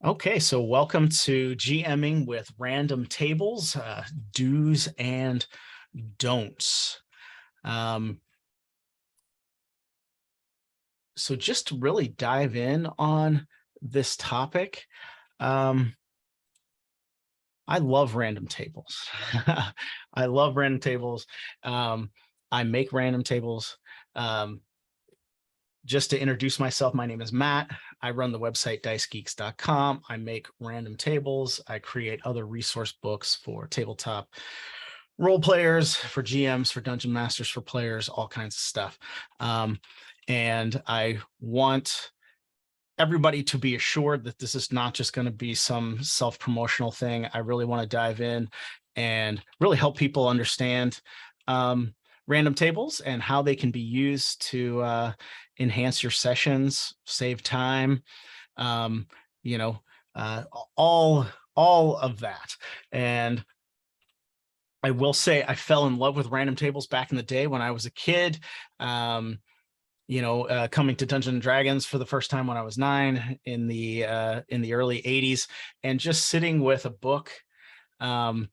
Okay, so welcome to GMing with random tables, do's and don'ts. Um, so just to really dive in on this topic, um, I love random tables. I love random tables. Um, I make random tables. Um, just to introduce myself, my name is Matt. I run the website dicegeeks.com. I make random tables. I create other resource books for tabletop role players, for GMs, for dungeon masters, for players, all kinds of stuff. And I want everybody to be assured that this is not just going to be some self-promotional thing. I really want to dive in and really help people understand random tables and how they can be used to enhance your sessions, save time, um, you know, uh, all all of that. And I will say I fell in love with random tables back in the day when I was a kid. Coming to Dungeons and Dragons for the first time when I was 9 in the early 80s, and just sitting with a book um,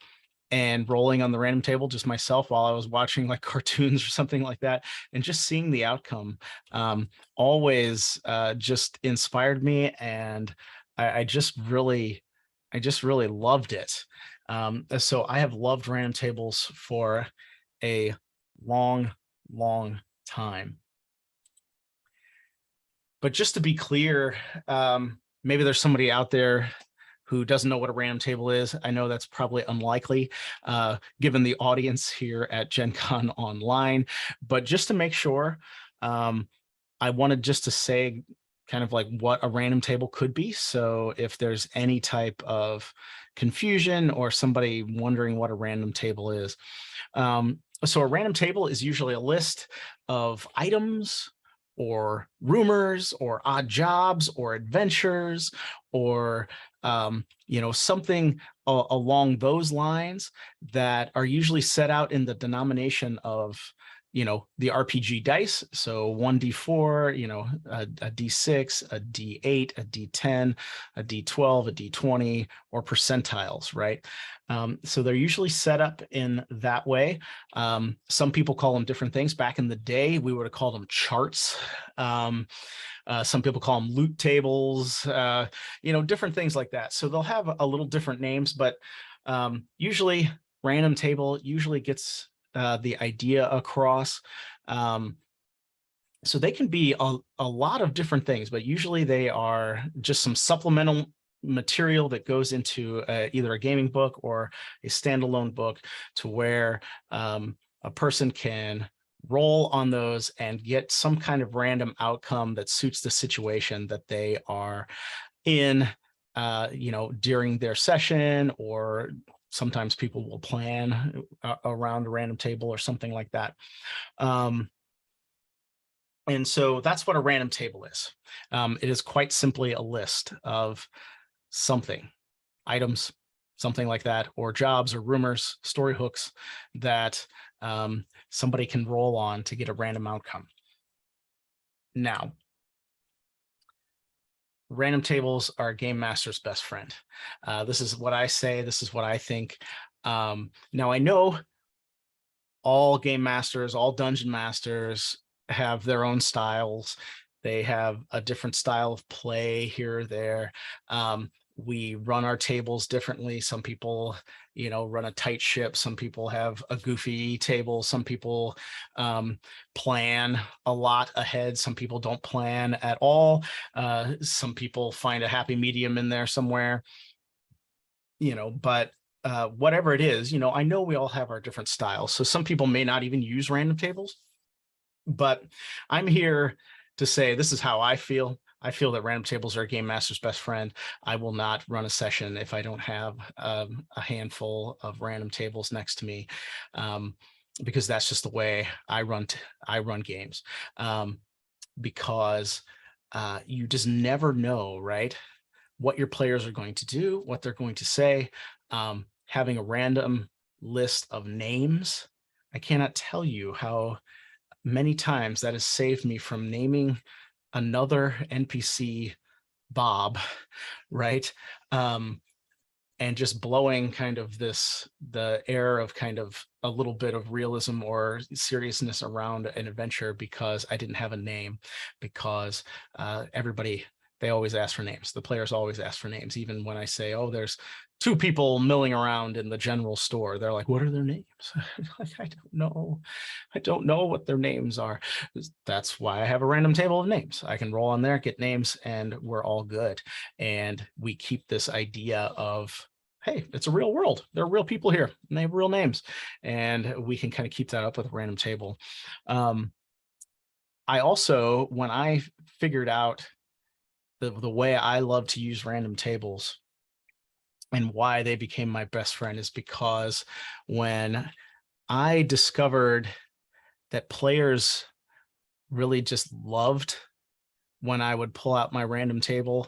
and rolling on the random table just myself while I was watching like cartoons or something like that, and just seeing the outcome always just inspired me, and I just really loved it. So I have loved random tables for a long, long time. But just to be clear, maybe there's somebody out there who doesn't know what a random table is. I know that's probably unlikely, given the audience here at Gen Con Online. But just to make sure, I wanted just to say kind of like what a random table could be. So if there's any type of confusion or somebody wondering what a random table is. So a random table is usually a list of items or rumors or odd jobs or adventures or something along those lines that are usually set out in the denomination of the RPG dice. So 1d4, a d6, a d8, a d10, a d12, a d20, or percentiles, right? So they're usually set up in that way. Some people call them different things. Back in the day, we would have called them charts. Some people call them loot tables, different things like that. So they'll have a little different names, but usually random table usually gets the idea across. So they can be a lot of different things, but usually they are just some supplemental material that goes into either a gaming book or a standalone book to where a person can roll on those and get some kind of random outcome that suits the situation that they are in, during their session, or sometimes people will plan around a random table or something like that. And so that's what a random table is. It is quite simply a list of something, items, something like that, or jobs or rumors, story hooks that somebody can roll on to get a random outcome. Now, random tables are a game master's best friend. This is what I say. This is what I think. Now, I know all game masters, all dungeon masters have their own styles. They have a different style of play here or there. We run our tables differently. Some people, run a tight ship. Some people have a goofy table. Some people plan a lot ahead. Some people don't plan at all. Some people find a happy medium in there somewhere, but whatever it is, I know we all have our different styles. So some people may not even use random tables, but I'm here to say this is how I feel. I feel that random tables are a game master's best friend. I will not run a session if I don't have a handful of random tables next to me, because that's just the way I run games. Because you just never know, right, what your players are going to do, what they're going to say. Having a random list of names, I cannot tell you how many times that has saved me from naming another NPC Bob, right? And just blowing kind of the air of kind of a little bit of realism or seriousness around an adventure because I didn't have a name, because everybody, they always ask for names. The players always ask for names. Even when I say, oh, there's two people milling around in the general store, they're like, what are their names? Like, I don't know. I don't know what their names are. That's why I have a random table of names. I can roll on there, get names, and we're all good. And we keep this idea of, hey, it's a real world. There are real people here and they have real names. And we can kind of keep that up with a random table. I also, when I figured out the way I love to use random tables and why they became my best friend, is because when I discovered that players really just loved when I would pull out my random table,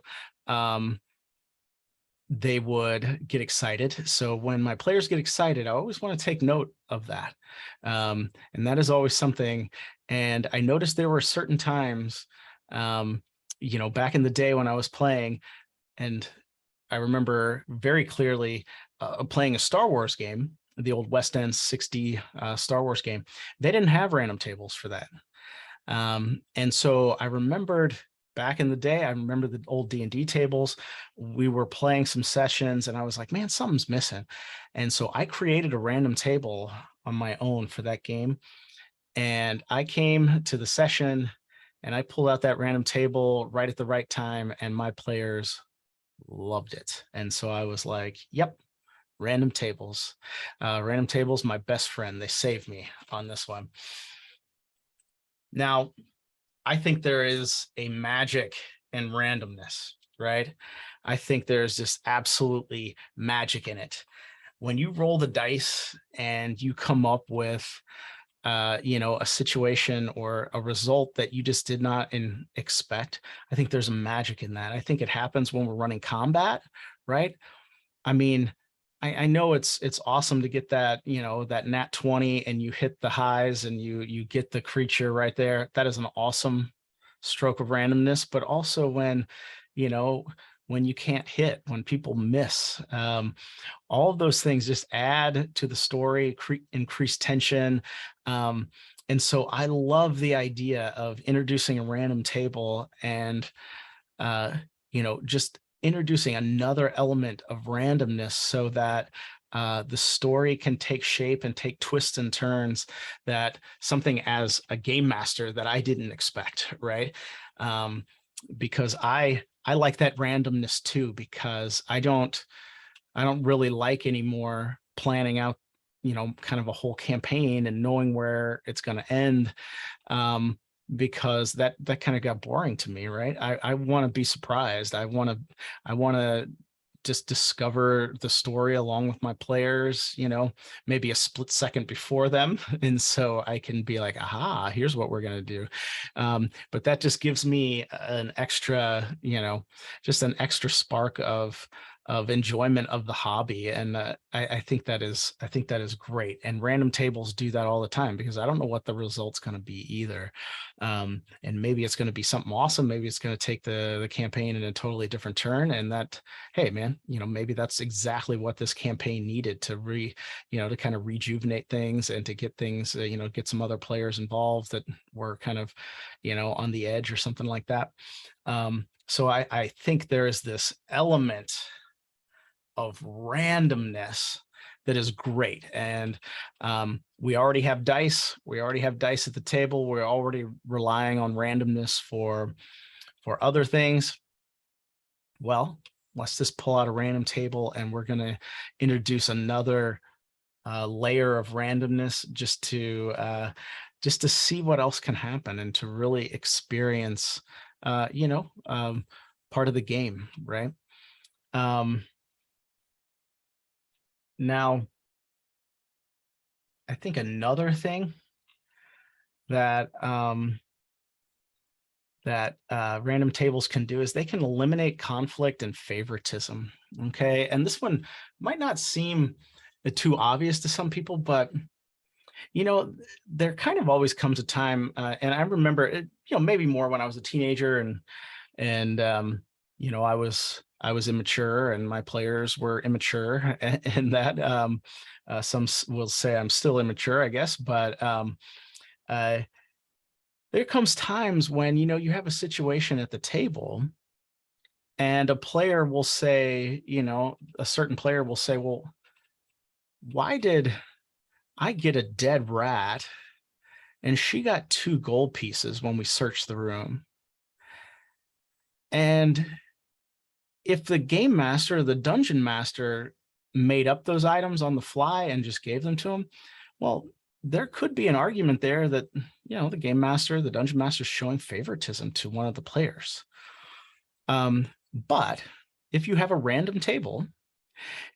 they would get excited. So when my players get excited, I always want to take note of that. And that is always something. And I noticed there were certain times, back in the day when I was playing, and I remember very clearly playing a Star Wars game, the old West End 60 Star Wars game. They didn't have random tables for that. And so I remembered back in the day, I remember the old D&D tables. We were playing some sessions and I was like, man, something's missing. And so I created a random table on my own for that game. And I came to the session and I pulled out that random table right at the right time, and my players loved it. And so I was like, yep, random tables. Random tables, my best friend. They saved me on this one. Now, I think there is a magic in randomness, right? I think there's just absolutely magic in it. When you roll the dice and you come up with, a situation or a result that you just did not expect, I think there's a magic in that. I think it happens when we're running combat, right? I mean, I know it's awesome to get that, that nat 20 and you hit the highs and you get the creature right there. That is an awesome stroke of randomness. But also you know, when you can't hit, when people miss, all of those things just add to the story, increase tension. And so I love the idea of introducing a random table and, just introducing another element of randomness so that the story can take shape and take twists and turns, that something as a game master that I didn't expect, right? Because I like that randomness too, because I don't really like anymore planning out, kind of a whole campaign and knowing where it's going to end. Because that kind of got boring to me, right? I want to be surprised. I want to just discover the story along with my players, maybe a split second before them. And so I can be like, aha, here's what we're going to do. But that just gives me an extra, just an extra spark of enjoyment of the hobby. And I think that is great. And random tables do that all the time, because I don't know what the result's going to be either. And maybe it's going to be something awesome. Maybe it's going to take the campaign in a totally different turn. And that, hey man, maybe that's exactly what this campaign needed to to kind of rejuvenate things and to get things, get some other players involved that were kind of, on the edge or something like that. So I think there is this element of randomness that is great. And we already have dice. We already have dice at the table. We're already relying on randomness for other things. Well, let's just pull out a random table and we're going to introduce another layer of randomness just to see what else can happen and to really experience, part of the game, right? Now, I think another thing that random tables can do is they can eliminate conflict and favoritism. Okay, and this one might not seem too obvious to some people, but there kind of always comes a time, and I remember it, maybe more when I was a teenager and I was immature and my players were immature, and that some will say I'm still immature, I guess, but uh, there comes times when you have a situation at the table and a player will say, a certain player will say, well, why did I get a dead rat and she got 2 gold pieces when we searched the room? And if the game master or the dungeon master made up those items on the fly and just gave them to him, well, there could be an argument there that, the game master, the dungeon master is showing favoritism to one of the players. But if you have a random table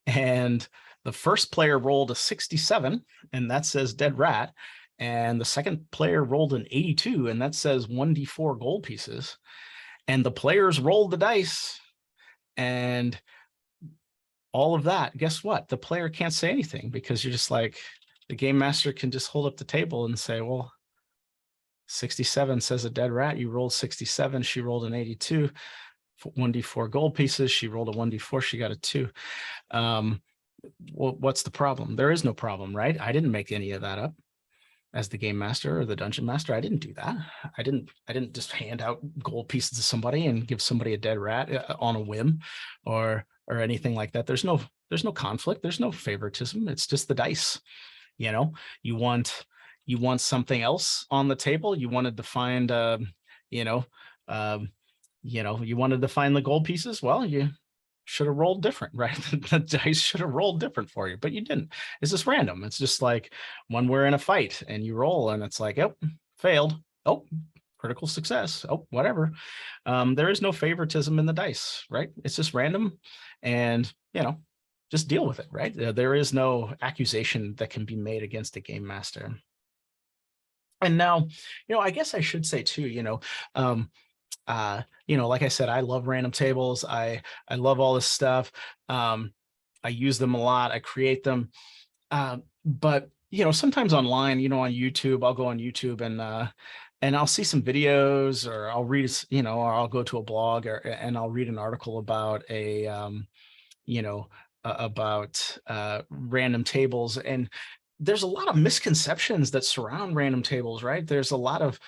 and the first player rolled a 67 and that says dead rat, and the second player rolled an 82 and that says 1d4 gold pieces, and the players rolled the dice and all of that, guess what? The player can't say anything because you're just like, the game master can just hold up the table and say, well, 67 says a dead rat. You rolled 67. She rolled an 82. 1d4 gold pieces. She rolled a 1d4. She got a 2. Well, what's the problem? There is no problem, right? I didn't make any of that up as the game master or the dungeon master. I didn't do that. I didn't just hand out gold pieces to somebody and give somebody a dead rat on a whim or anything like that. There's no conflict. There's no favoritism. It's just the dice. You want something else on the table. You wanted to find you wanted to find the gold pieces. Well, you should have rolled different, right? The dice should have rolled different for you, but you didn't. It's just random. It's just like when we're in a fight and you roll and it's like, oh, failed. Oh, critical success. Oh, whatever. There is no favoritism in the dice, right? It's just random, and just deal with it, right? There is no accusation that can be made against a game master. And now, I guess I should say too, like I said, I love random tables. I love all this stuff. I use them a lot. I create them. But sometimes online, on YouTube, I'll go on YouTube and I'll see some videos, or I'll read, or I'll go to a blog, and I'll read an article about about random tables. And there's a lot of misconceptions that surround random tables, right? There's a lot of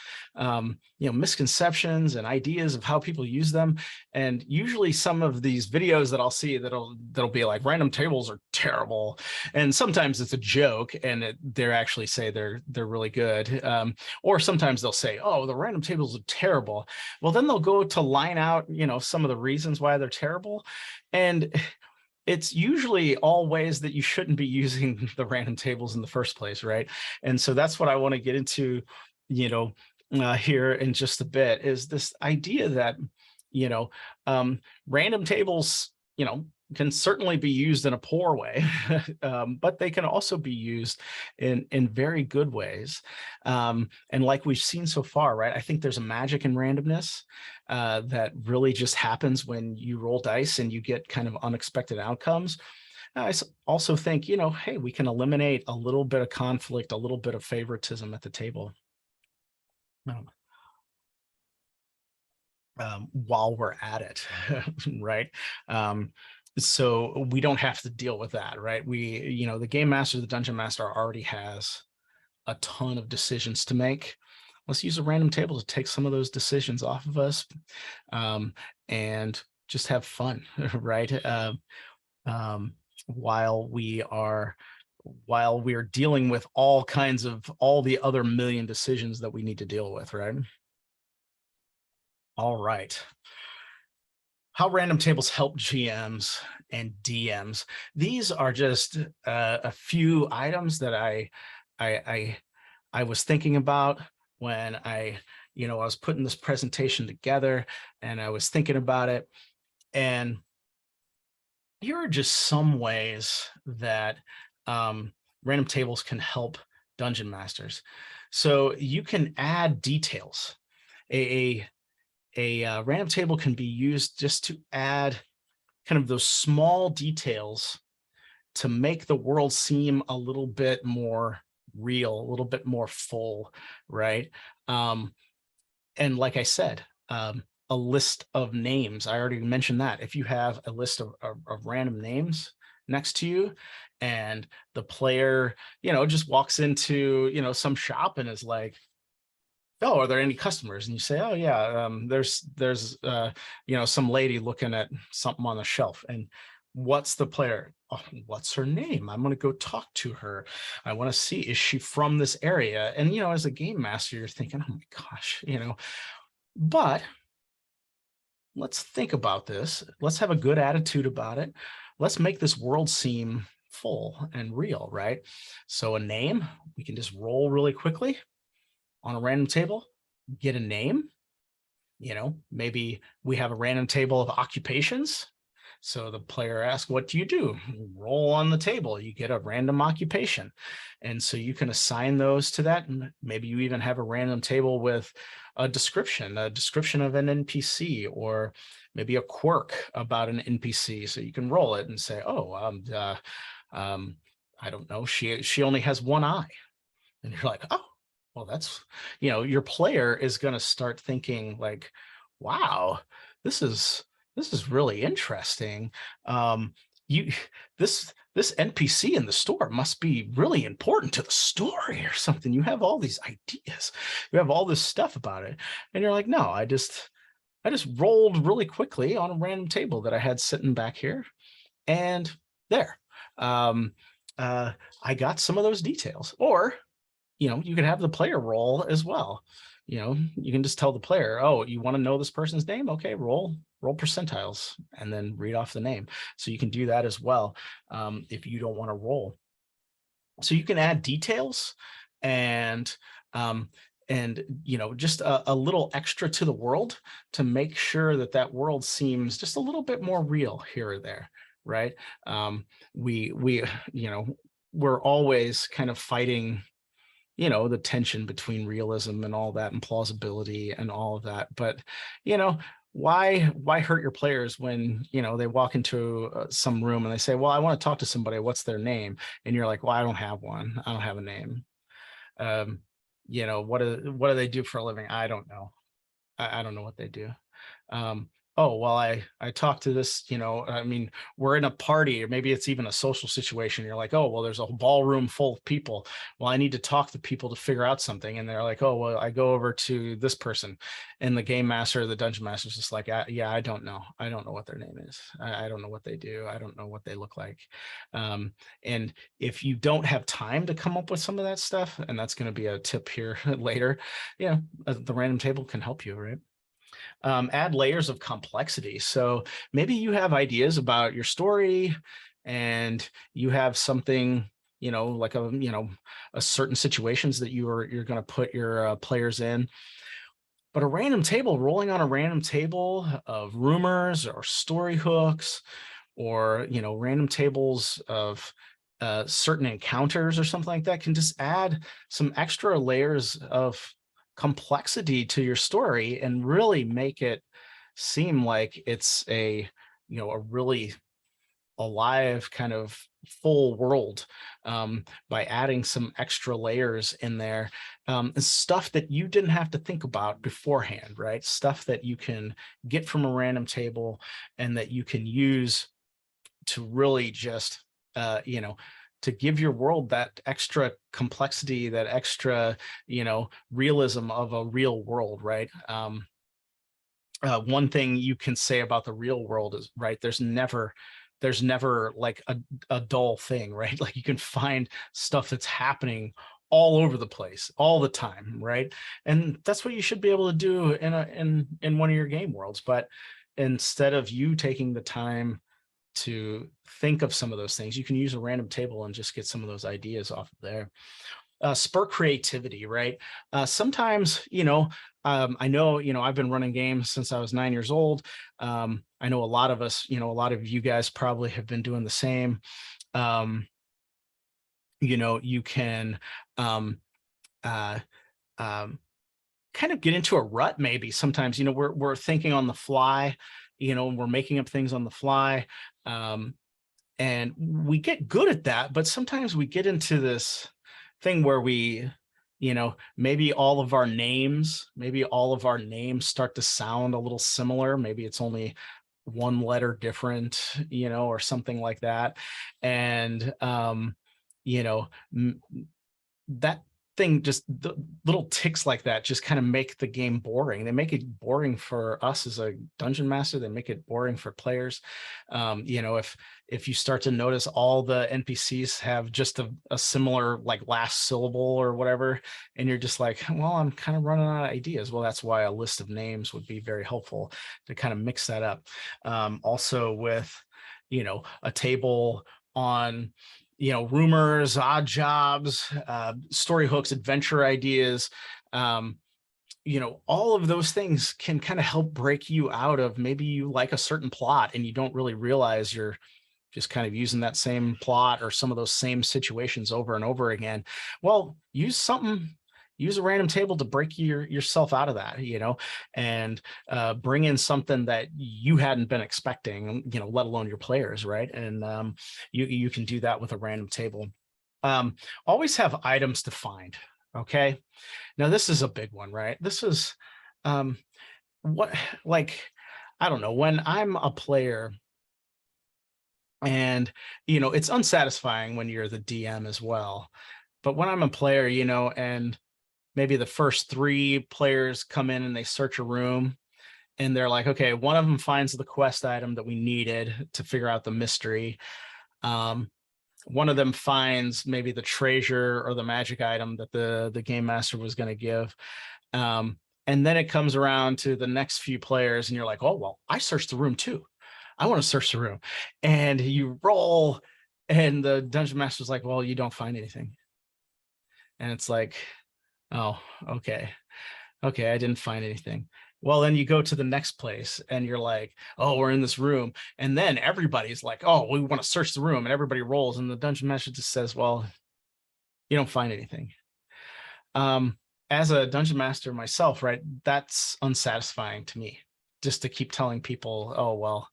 misconceptions and ideas of how people use them. And usually some of these videos that I'll see that'll be like, random tables are terrible. And sometimes it's a joke and they're actually say they're really good. Or sometimes they'll say, oh, the random tables are terrible. Well, then they'll go to line out, some of the reasons why they're terrible. And it's usually all ways that you shouldn't be using the random tables in the first place, right? And so that's what I want to get into, here in just a bit, is this idea that, random tables, can certainly be used in a poor way, but they can also be used in very good ways. And like we've seen so far, right? I think there's a magic in randomness that really just happens when you roll dice and you get kind of unexpected outcomes. I also think, hey, we can eliminate a little bit of conflict, a little bit of favoritism at the table. While we're at it, right? So we don't have to deal with that, right? The game master, the dungeon master already has a ton of decisions to make. Let's use a random table to take some of those decisions off of us, and just have fun, right? While we are dealing with all the other million decisions that we need to deal with, right? All right. How random tables help GMs and DMs. These are just a few items that I was thinking about when I was putting this presentation together, and I was thinking about it. And here are just some ways that random tables can help dungeon masters. So you can add details. A random table can be used just to add kind of those small details to make the world seem a little bit more real, a little bit more full, right? And like I said, a list of names. I already mentioned that. If you have a list of random names next to you, and the player, just walks into, some shop and is like, oh, are there any customers? And you say, oh yeah, there's some lady looking at something on the shelf. And what's the player? Oh, what's her name? I'm going to go talk to her. I want to see, is she from this area? And, as a game master, you're thinking, oh my gosh, but let's think about this. Let's have a good attitude about it. Let's make this world seem full and real, right? So a name, we can just roll really quickly on a random table, get a name. Maybe we have a random table of occupations. So the player asks, what do you do? Roll on the table, you get a random occupation. And so you can assign those to that. And maybe you even have a random table with a description of an NPC, or maybe a quirk about an NPC. So you can roll it and say, oh, I don't know, she only has one eye. And you're like, oh, well, that's, your player is going to start thinking like, wow, this is really interesting. This NPC in the store must be really important to the story or something. You have all these ideas, you have all this stuff about it, and you're like, no, I just rolled really quickly on a random table that I had sitting back here, and there, I got some of those details. Or you can have the player roll as well. You can just tell the player, oh, you want to know this person's name? Okay, roll percentiles and then read off the name. So you can do that as well if you don't want to roll. So you can add details and just a little extra to the world to make sure that that world seems just a little bit more real here or there, right? We're always kind of fighting the tension between realism and all that, and plausibility and all of that. But, why hurt your players when, they walk into some room and they say, well, I want to talk to somebody, what's their name? And you're like, well, I don't have one. I don't have a name. What do they do for a living? I don't know. I don't know what they do. Oh, well, I talked to this, I mean, we're in a party, or maybe it's even a social situation. You're like, oh, well, there's a ballroom full of people. Well, I need to talk to people to figure out something. And they're like, oh, well, I go over to this person, and the game master or the dungeon master is just like, yeah, I don't know. I don't know what their name is. I don't know what they do. I don't know what they look like. And if you don't have time to come up with some of that stuff, and that's going to be a tip here later, the random table can help you, right? Add layers of complexity. So maybe you have ideas about your story, and you have something, like a certain situations that you're going to put your players in. But a random table, rolling on a random table of rumors or story hooks, or random tables of certain encounters or something like that, can just add some extra layers of complexity to your story and really make it seem like it's a really alive, kind of full world, by adding some extra layers in there, stuff that you didn't have to think about beforehand, right? Stuff that you can get from a random table and that you can use to really just to give your world that extra complexity, that extra realism of a real world, right? One thing you can say about the real world is, right, there's never like a dull thing, right? Like, you can find stuff that's happening all over the place all the time, right? And that's what you should be able to do in one of your game worlds. But instead of you taking the time to think of some of those things, you can use a random table and just get some of those ideas off of there. Spur creativity, right? Sometimes, I know, I've been running games since I was 9 years old. I know a lot of us, a lot of you guys probably have been doing the same. You can kind of get into a rut, maybe sometimes. We're thinking on the fly, we're making up things on the fly, and we get good at that. But sometimes we get into this thing where we maybe all of our names, start to sound a little similar. Maybe it's only one letter different, or something like that. And, you know, that thing, just the little ticks like that just kind of make the game boring. They make it boring for us as a dungeon master. They make it boring for players. If you start to notice all the NPCs have just a similar like last syllable or whatever, and you're just like, well, I'm kind of running out of ideas. Well, that's why a list of names would be very helpful to kind of mix that up. Also with, a table on rumors, odd jobs, story hooks, adventure ideas, all of those things can kind of help break you out of, maybe you like a certain plot and you don't really realize you're just kind of using that same plot or some of those same situations over and over again. Well, use a random table to break yourself out of that, and bring in something that you hadn't been expecting, let alone your players, right? And you can do that with a random table. Always have items to find, okay? Now, this is a big one, right? This is what, like, I don't know, when I'm a player, and, it's unsatisfying when you're the DM as well. But when I'm a player, and maybe the first 3 players come in and they search a room and they're like, okay, one of them finds the quest item that we needed to figure out the mystery. One of them finds maybe the treasure or the magic item that the game master was going to give. And then it comes around to the next few players and you're like, oh, well, I searched the room too. I want to search the room. And you roll and the dungeon master's like, well, you don't find anything. And it's like, oh, okay. I didn't find anything. Well, then you go to the next place and you're like, oh, we're in this room. And then everybody's like, oh, we want to search the room, and everybody rolls. And the dungeon master just says, well, you don't find anything. As a dungeon master myself, right, that's unsatisfying to me, just to keep telling people, oh, well,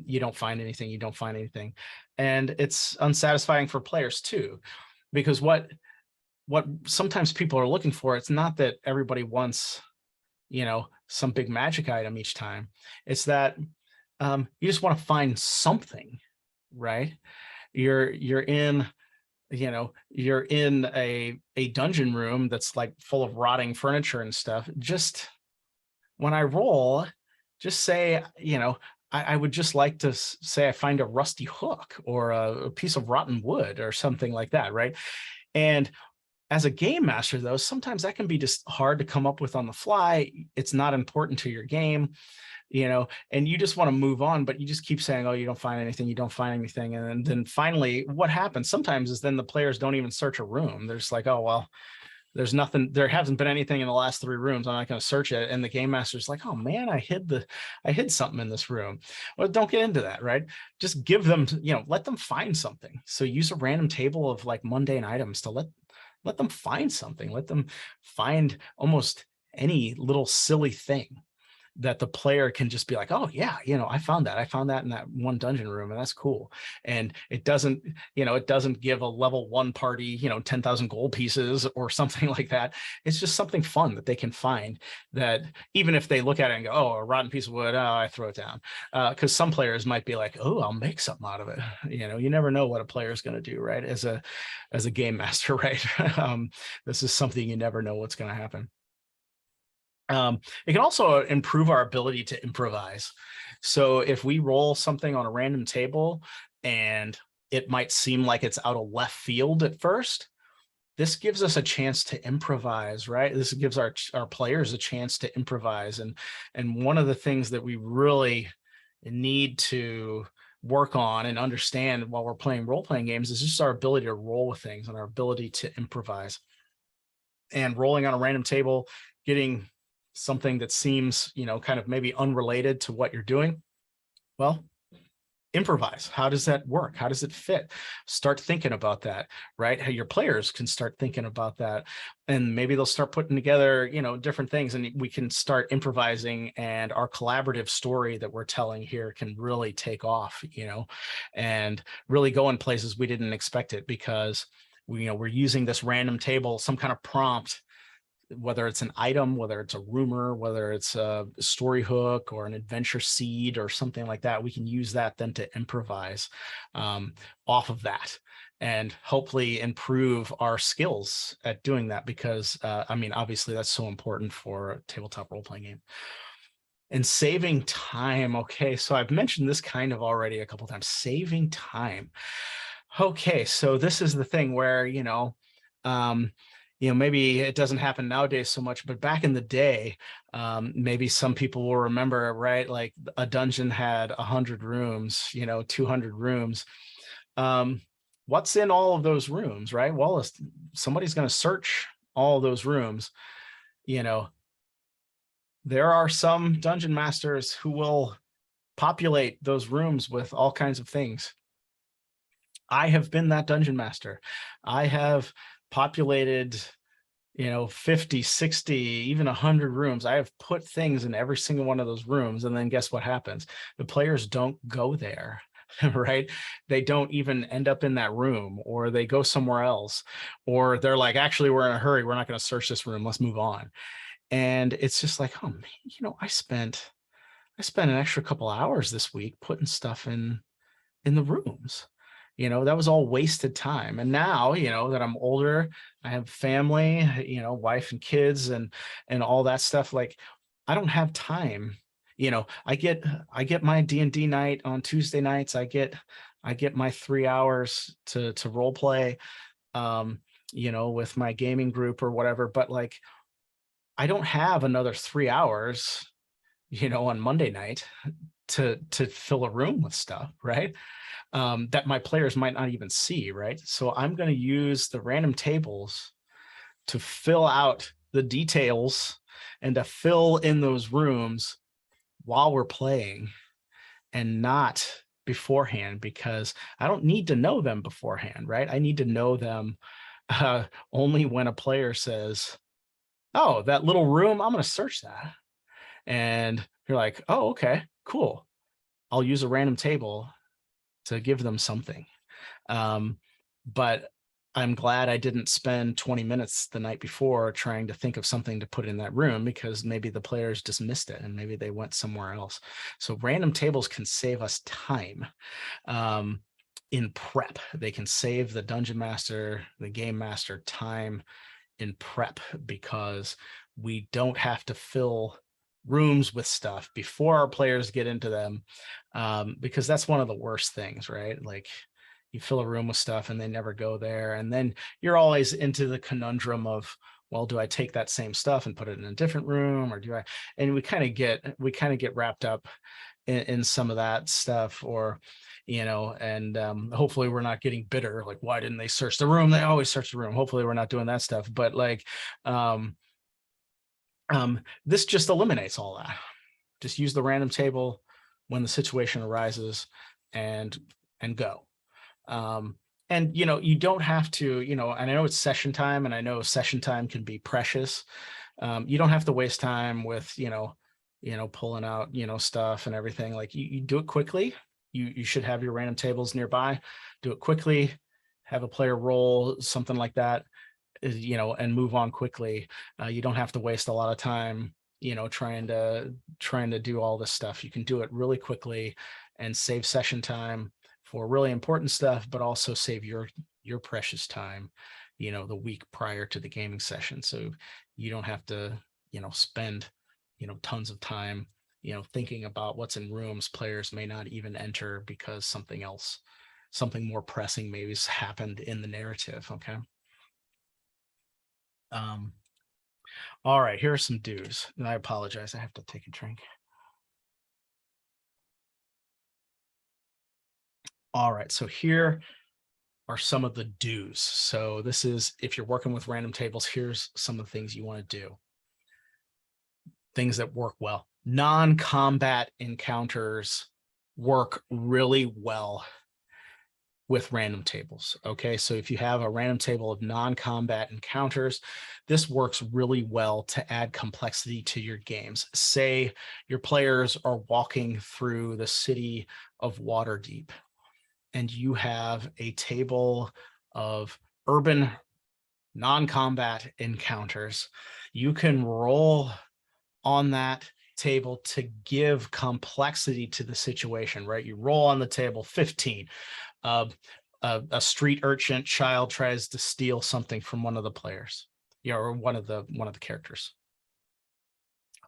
you don't find anything. And it's unsatisfying for players too, because what sometimes people are looking for, it's not that everybody wants, some big magic item each time. It's that you just want to find something, right? You're in, you're in a dungeon room that's like full of rotting furniture and stuff. Just when I roll, just say, I would just like to say I find a rusty hook or a piece of rotten wood or something like that, right? And as a game master, though, sometimes that can be just hard to come up with on the fly. It's not important to your game, and you just want to move on, but you just keep saying, oh, you don't find anything. And then finally, what happens sometimes is then the players don't even search a room. They're just like, oh, well, there's nothing, there hasn't been anything in the last 3 rooms. I'm not going to search it. And the game master's like, oh man, I hid something in this room. Well, don't get into that, right? Just give them, let them find something. So use a random table of like mundane items to let them find something. Let them find almost any little silly thing that the player can just be like, oh yeah, I found that in that one dungeon room, and that's cool. And it doesn't give a level 1 party 10,000 gold pieces or something like that. It's just something fun that they can find, that even if they look at it and go, oh, a rotten piece of wood, oh, I throw it down. Because some players might be like, oh, I'll make something out of it. You never know what a player is going to do, right? As a game master, right? This is something you never know what's going to happen. It can also improve our ability to improvise. So if we roll something on a random table and it might seem like it's out of left field at first, this gives us a chance to improvise, right? This gives our players a chance to improvise. And one of the things that we really need to work on and understand while we're playing role-playing games is just our ability to roll with things and our ability to improvise. And rolling on a random table, getting something that seems, kind of maybe unrelated to what you're doing, well, improvise. How does that work? How does it fit? Start thinking about that, right? How your players can start thinking about that, and maybe they'll start putting together, different things, and we can start improvising, and our collaborative story that we're telling here can really take off, and really go in places we didn't expect it, because we're using this random table, some kind of prompt, whether it's an item, whether it's a rumor, whether it's a story hook or an adventure seed or something like that. We can use that then to improvise off of that and hopefully improve our skills at doing that, because I mean, obviously that's so important for a tabletop role-playing game. And saving time. Okay, so I've mentioned this kind of already a couple times. Saving time. Okay, so this is the thing where, maybe it doesn't happen nowadays so much, but back in the day, maybe some people will remember, right? Like a dungeon had 100 rooms, 200 rooms. What's in all of those rooms, right? Well, somebody's going to search all those rooms. There are some dungeon masters who will populate those rooms with all kinds of things. I have been that dungeon master. I have populated, 50, 60, even 100 rooms. I have put things in every single one of those rooms. And then guess what happens? The players don't go there, right? They don't even end up in that room, or they go somewhere else, or they're like, actually, we're in a hurry. We're not going to search this room. Let's move on. And it's just like, oh man, I spent an extra couple hours this week putting stuff in the rooms. That was all wasted time. And now, that I'm older, I have family, wife and kids and all that stuff. Like, I don't have time. I get my D&D night on Tuesday nights. I get my 3 hours to role play, with my gaming group or whatever. But like, I don't have another 3 hours, on Monday night to fill a room with stuff, right? That my players might not even see, right? So I'm going to use the random tables to fill out the details and to fill in those rooms while we're playing and not beforehand, because I don't need to know them beforehand, right? I need to know them only when a player says, oh, that little room, I'm going to search that. And you're like, oh, okay, cool. I'll use a random table to give them something. But I'm glad I didn't spend 20 minutes the night before trying to think of something to put in that room, because maybe the players dismissed it and maybe they went somewhere else. So random tables can save us time in prep. They can save the dungeon master, the game master time in prep, because we don't have to fill rooms with stuff before our players get into them, because that's one of the worst things, right? Like, you fill a room with stuff and they never go there, and then you're always into the conundrum of, well, do I take that same stuff and put it in a different room, or do I? And we kind of get wrapped up in some of that stuff, or and hopefully we're not getting bitter, like, why didn't they search the room? They always search the room. Hopefully we're not doing that stuff. But like, this just eliminates all that. Just use the random table when the situation arises and go. And you don't have to, and I know it's session time, and I know session time can be precious. You don't have to waste time with pulling out stuff and everything. Like, you do it quickly. You should have your random tables nearby. Do it quickly, have a player roll something like that, and move on quickly. You don't have to waste a lot of time trying to do all this stuff. You can do it really quickly and save session time for really important stuff, but also save your precious time the week prior to the gaming session, so you don't have to spend tons of time thinking about what's in rooms players may not even enter because something more pressing maybe has happened in the narrative. Okay. All right, here are some do's, and I apologize, I have to take a drink. All right, so here are some of the do's. So this is, if you're working with random tables, here's some of the things you want to do. Things that work well. Non-combat encounters work really well with random tables. Okay, so if you have a random table of non-combat encounters, this works really well to add complexity to your games. Say your players are walking through the city of Waterdeep, and you have a table of urban non-combat encounters. You can roll on that table to give complexity to the situation, right? You roll on the table 15. A street urchin child tries to steal something from one of the players, or one of the characters.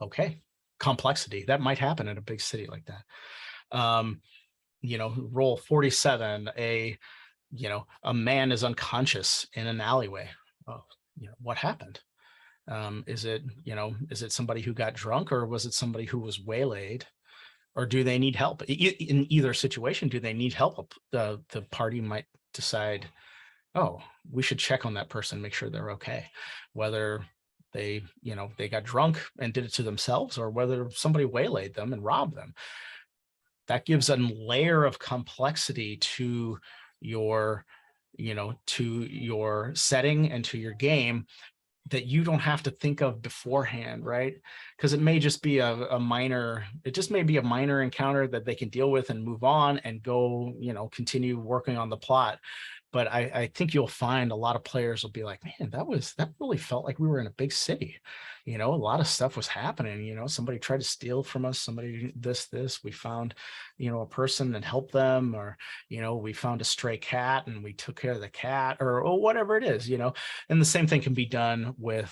Okay, complexity that might happen in a big city like that. Roll 47. A man is unconscious in an alleyway. Oh, what happened? Is it somebody who got drunk, or was it somebody who was waylaid? Or do they need help? In either situation, do they need help? The party might decide, oh, we should check on that person, make sure they're okay. Whether they got drunk and did it to themselves, or whether somebody waylaid them and robbed them. That gives a layer of complexity to your setting and to your game that you don't have to think of beforehand, right? Because it may just be a minor encounter that they can deal with and move on and go, continue working on the plot. But I think you'll find a lot of players will be like, man, that really felt like we were in a big city. A lot of stuff was happening. Somebody tried to steal from us, somebody this, we found, a person and helped them, or, we found a stray cat and we took care of the cat, or whatever it is, and the same thing can be done with,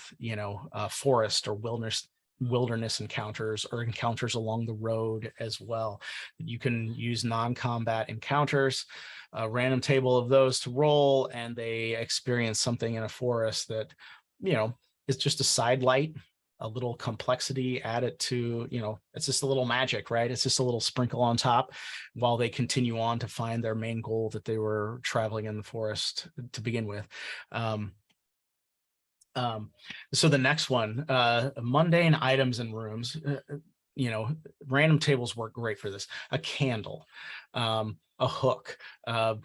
forest or wilderness encounters, or encounters along the road as well. You can use non-combat encounters, a random table of those to roll, and they experience something in a forest that, is just a side light, a little complexity added to, it's just a little magic, right? It's just a little sprinkle on top while they continue on to find their main goal that they were traveling in the forest to begin with. So the next one, mundane items and rooms, random tables work great for this. A candle, a hook, a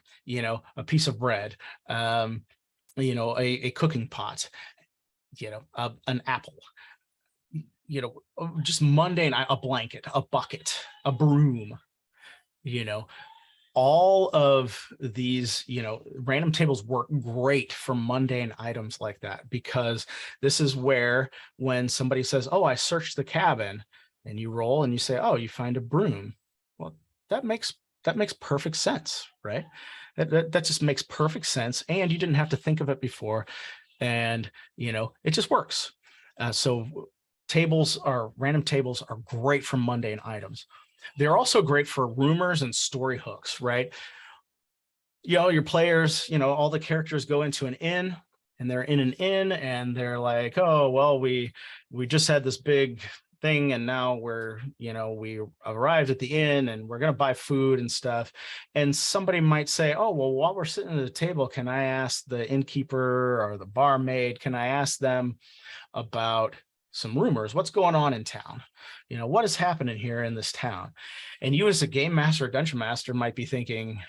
piece of bread, a cooking pot, an apple, just mundane, a blanket, a bucket, a broom, all of these, random tables work great for mundane items like that, because this is where, when somebody says, oh, I searched the cabin, and you roll and you say, oh, you find a broom. Well, that makes perfect sense, right? That just makes perfect sense. And you didn't have to think of it before. And, it just works. So random tables are great for mundane items. They're also great for rumors and story hooks, right? Your players, all the characters go into an inn, and they're in an inn, and they're like, oh, well, we just had this big thing, and now we arrived at the inn, and we're going to buy food and stuff. And somebody might say, oh, well, while we're sitting at the table, can I ask the innkeeper or the barmaid, can I ask them about some rumors? What's going on in town? What is happening here in this town? And you, as a game master or dungeon master, might be thinking,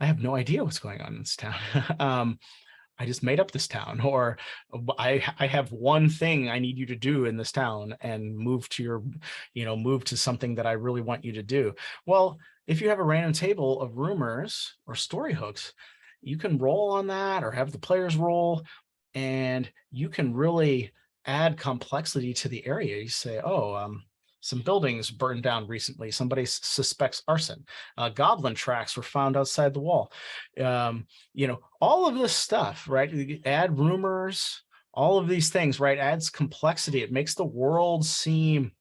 I have no idea what's going on in this town. I just made up this town, or I have one thing I need you to do in this town, and move to something that I really want you to do. Well, if you have a random table of rumors or story hooks, you can roll on that, or have the players roll, and you can really add complexity to the area. You say, oh, some buildings burned down recently. Somebody suspects arson. Goblin tracks were found outside the wall. All of this stuff, right? You add rumors, all of these things, right? Adds complexity. It makes the world seem,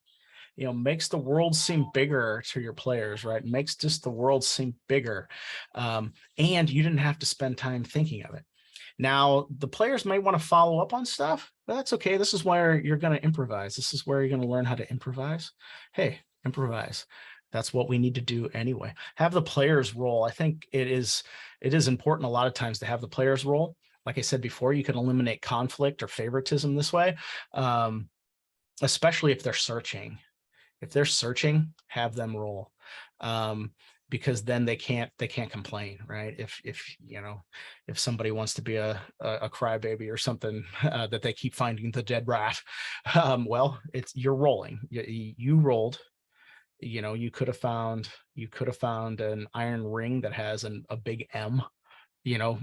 bigger to your players, right? It makes just the world seem bigger. And you didn't have to spend time thinking of it. Now, the players might want to follow up on stuff, but that's okay. This is where you're going to improvise. This is where you're going to learn how to improvise. Hey, improvise. That's what we need to do anyway. Have the players roll. I think it is important a lot of times to have the players roll. Like I said before, you can eliminate conflict or favoritism this way, especially if they're searching. If they're searching, have them roll. Because then they can't it's right? If somebody wants to be a crybaby or something, that they keep finding the dead rat, well, you're rolling. You rolled. You could have found an iron ring that has a big M.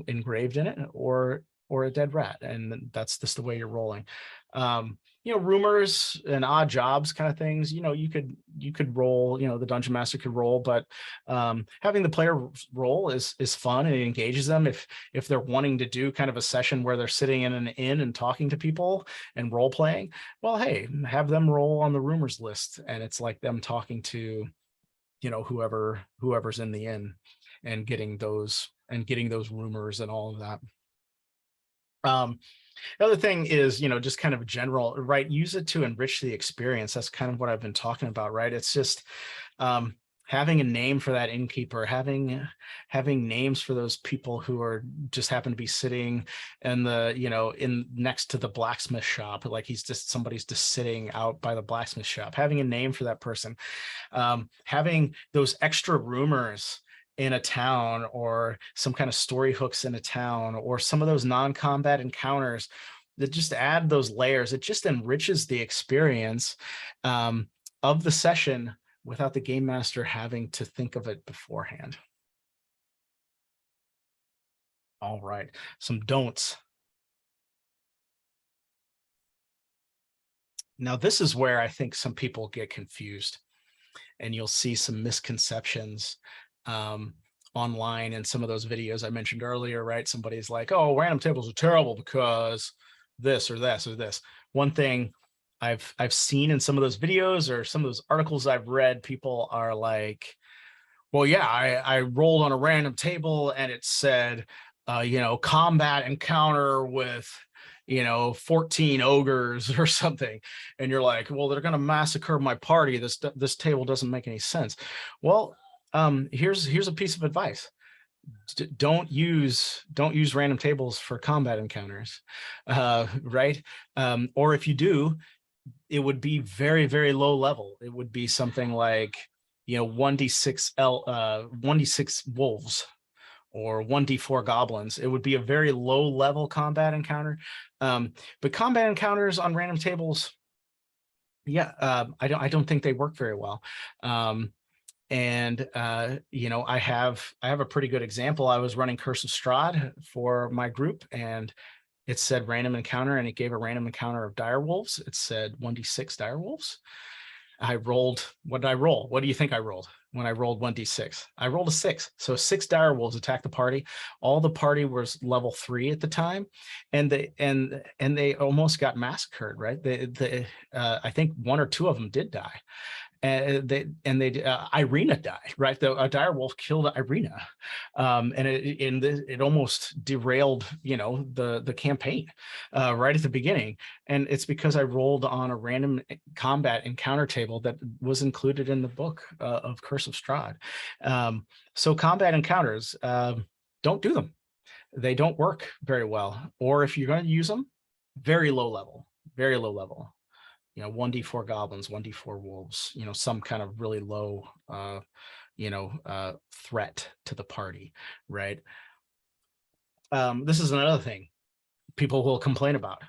engraved in it, or a dead rat, and that's just the way you're rolling. Rumors and odd jobs kind of things, you could roll, the dungeon master could roll, but having the player roll is fun, and it engages them. If they're wanting to do kind of a session where they're sitting in an inn and talking to people and role playing, well, hey, have them roll on the rumors list, and it's like them talking to whoever's in the inn, and getting those rumors and all of that. The other thing is, just kind of general, right? Use it to enrich the experience. That's kind of what I've been talking about, right? It's just having a name for that innkeeper, having names for those people who are just happen to be sitting in the, in next to the blacksmith shop, like somebody's just sitting out by the blacksmith shop, having a name for that person, having those extra rumors in a town, or some kind of story hooks in a town, or some of those non-combat encounters that just add those layers. It just enriches the experience of the session without the game master having to think of it beforehand. All right, some don'ts. Now, this is where I think some people get confused, and you'll see some misconceptions online in some of those videos I mentioned earlier, right? Somebody's like, oh, random tables are terrible because this or this or this. One thing I've seen in some of those videos or some of those articles I've read, people are like, well, yeah, I rolled on a random table and it said, combat encounter with 14 ogres or something, and you're like, well, they're going to massacre my party. This table doesn't make any sense. Well, here's a piece of advice. Don't use random tables for combat encounters, right? Or if you do, it would be very, very low level. It would be something like 1d6 wolves, or 1d4 goblins. It would be a very low level combat encounter. But combat encounters on random tables, yeah, I don't think they work very well. And I have a pretty good example. I was running Curse of Strahd for my group, and it said random encounter, and it gave a random encounter of dire wolves. It said 1d6 dire wolves. I rolled, what did I roll? What do you think I rolled when I rolled 1d6? I rolled a 6. So 6 dire wolves attacked the party. All the party was level 3 at the time, and they almost got massacred, right? I think 1 or 2 of them did die. Irina died, right? A dire wolf killed Irina, and it almost derailed, the campaign right at the beginning. And it's because I rolled on a random combat encounter table that was included in the book of Curse of Strahd. So combat encounters, don't do them. They don't work very well. Or if you're going to use them, very low level, very low level. 1d4 goblins, 1d4 wolves, some kind of really low, threat to the party, right? This is another thing people will complain about.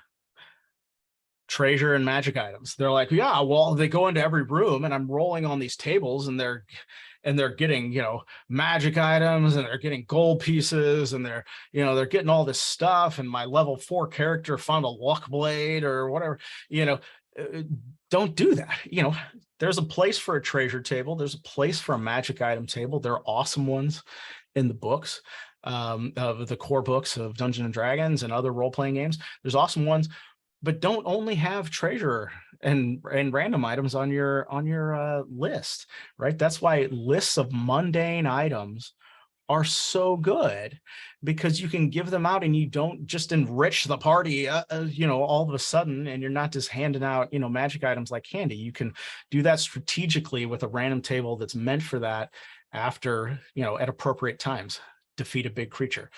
Treasure and magic items. They're like, yeah, well, they go into every room and I'm rolling on these tables, and they're getting, magic items, and they're getting gold pieces, and they're getting all this stuff, and my level 4 character found a luck blade or whatever. Don't do that. There's a place for a treasure table. There's a place for a magic item table. There are awesome ones in the books, of the core books of Dungeons and Dragons and other role-playing games. There's awesome ones, but don't only have treasure and random items on your list, right? That's why lists of mundane items are so good, because you can give them out and you don't just enrich the party, all of a sudden, and you're not just handing out, magic items like candy. You can do that strategically with a random table that's meant for that, after, at appropriate times. Defeat a big creature,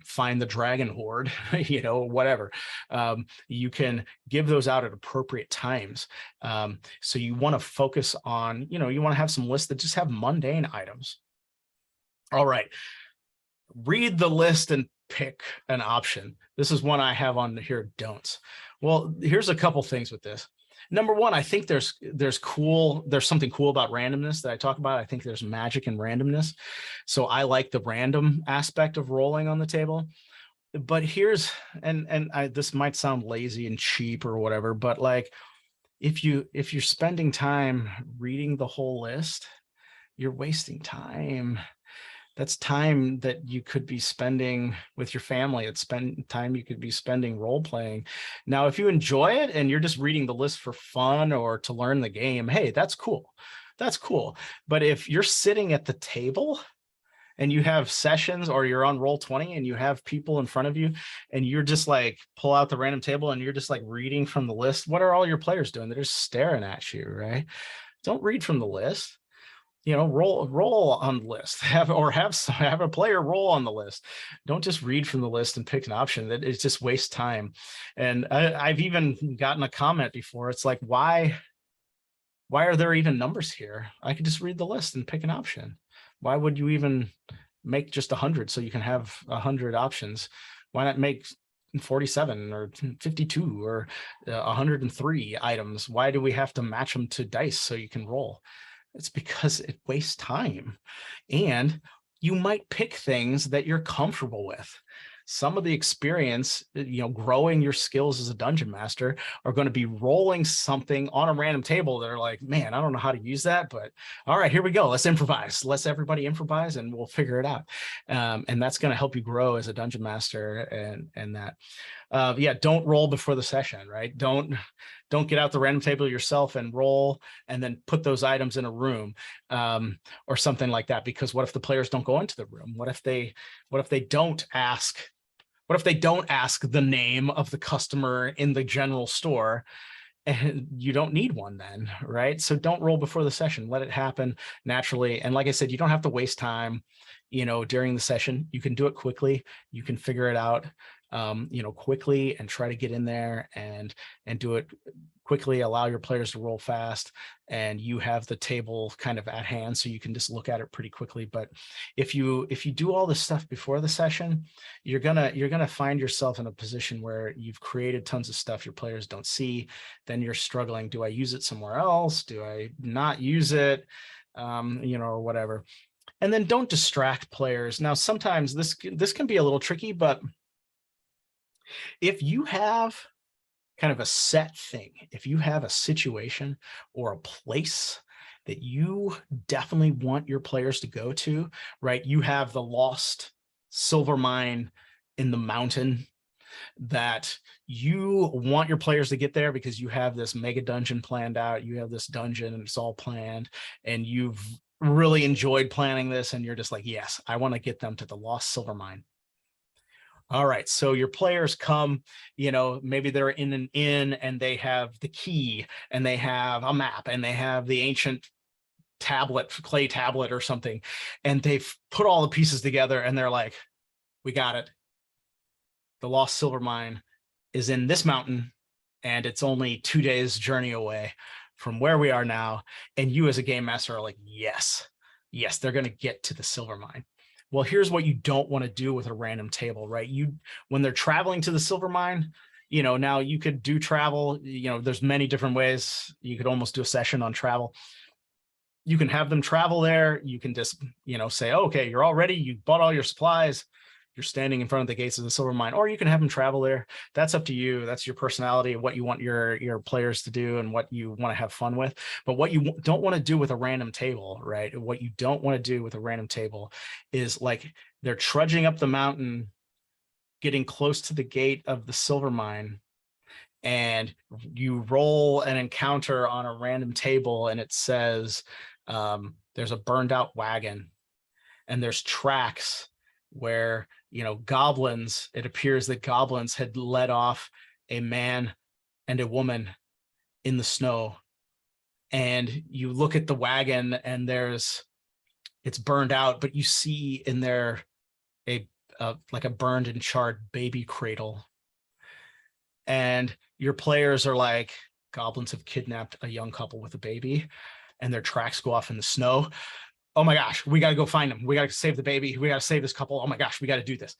find the dragon horde, whatever. You can give those out at appropriate times. So you want to focus on, you want to have some lists that just have mundane items. All right, read the list and pick an option. This is one I have on here, don'ts. Well, here's a couple things with this. Number one, I think there's something cool about randomness that I talk about. I think there's magic in randomness. So I like the random aspect of rolling on the table. But here's, this might sound lazy and cheap or whatever, but like if you're spending time reading the whole list, you're wasting time. That's time that you could be spending with your family. It's time you could be spending role playing. Now, if you enjoy it and you're just reading the list for fun or to learn the game, hey, that's cool. That's cool. But if you're sitting at the table and you have sessions, or you're on Roll20 and you have people in front of you and you're just like pull out the random table and you're just like reading from the list, what are all your players doing? They're just staring at you, right? Don't read from the list. Roll on the list, have a player roll on the list. Don't just read from the list and pick an option. That it just wastes time. And I've even gotten a comment before. It's like, why are there even numbers here? I could just read the list and pick an option. Why would you even make just 100 so you can have 100 options? Why not make 47 or 52 or 103 items? Why do we have to match them to dice so you can roll? It's because it wastes time, and you might pick things that you're comfortable with. Some of the experience, growing your skills as a dungeon master are going to be rolling something on a random table that are like, man, I don't know how to use that, but all right, here we go. Let's improvise. Let's everybody improvise and we'll figure it out. And that's going to help you grow as a dungeon master and that. Yeah, don't roll before the session, right? Don't get out the random table yourself and roll and then put those items in a room or something like that. Because what if the players don't go into the room? What if they don't ask? What if they don't ask the name of the customer in the general store? And you don't need one then, right? So don't roll before the session. Let it happen naturally. And like I said, you don't have to waste time, during the session. You can do it quickly. You can figure it out, quickly and try to get in there and do it quickly. Allow your players to roll fast, and you have the table kind of at hand, so you can just look at it pretty quickly. But if you do all this stuff before the session, you're gonna find yourself in a position where you've created tons of stuff your players don't see. Then you're struggling. Do I use it somewhere else? Do I not use it? Or whatever. And then don't distract players. Now, sometimes this can be a little tricky, but if you have kind of a set thing, if you have a situation or a place that you definitely want your players to go to, right? You have the lost silver mine in the mountain that you want your players to get there because you have this mega dungeon planned out. You have this dungeon and it's all planned, and you've really enjoyed planning this, and you're just like, yes, I want to get them to the lost silver mine. All right, so your players come, maybe they're in an inn and they have the key and they have a map and they have the ancient clay tablet or something, and they've put all the pieces together and they're like, we got it. The lost silver mine is in this mountain and it's only 2 days journey away from where we are now. And you as a game master are like, yes, they're going to get to the silver mine. Well, here's what you don't want to do with a random table, right? When they're traveling to the silver mine, now you could do travel, there's many different ways. You could almost do a session on travel. You can have them travel there. You can just, say, oh, okay, you're all ready. You bought all your supplies. You're standing in front of the gates of the silver mine, or you can have them travel there. That's up to you. That's your personality, what you want your players to do and what you want to have fun with. But what you don't want to do with a random table, right? What you don't want to do with a random table is like they're trudging up the mountain, getting close to the gate of the silver mine, and you roll an encounter on a random table and it says there's a burned out wagon and there's tracks where goblins, it appears that goblins had led off a man and a woman in the snow, and you look at the wagon and it's burned out, but you see in there like a burned and charred baby cradle, and your players are like, goblins have kidnapped a young couple with a baby, and their tracks go off in the snow. Oh my gosh, we got to go find them. We got to save the baby. We got to save this couple. Oh my gosh, we got to do this.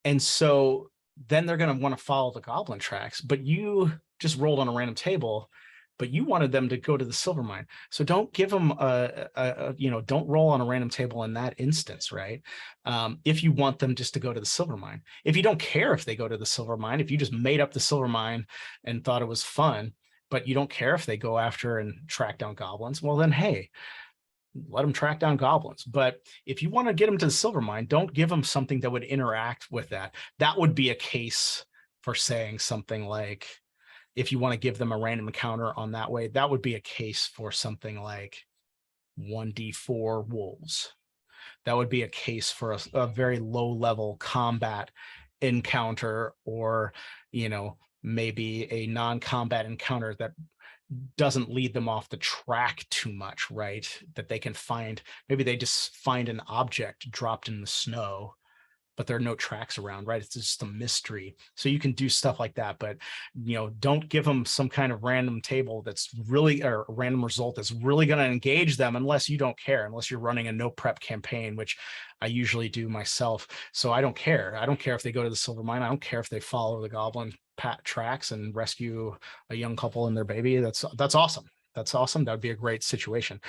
And so then they're going to want to follow the goblin tracks, but you just rolled on a random table but you wanted them to go to the silver mine. So don't give them don't roll on a random table in that instance, right? If you want them just to go to the silver mine. If you don't care if they go to the silver mine, if you just made up the silver mine and thought it was fun, but you don't care if they go after and track down goblins, well then, hey, let them track down goblins. But if you want to get them to the silver mine, don't give them something that would interact with that. That would be a case for saying something like, if you want to give them a random encounter on that way, that would be a case for something like 1d4 wolves. That would be a case for a very low level combat encounter, or, maybe a non-combat encounter that doesn't lead them off the track too much, right? That they can find, maybe they just find an object dropped in the snow, but there are no tracks around, right? It's just a mystery. So you can do stuff like that, but don't give them some kind of random table that's really, or a random result that's really going to engage them, unless you don't care, unless you're running a no prep campaign, which I usually do myself. So I don't care. I don't care if they go to the silver mine. I don't care if they follow the goblin tracks and rescue a young couple and their baby. That's awesome. That's awesome. That would be a great situation.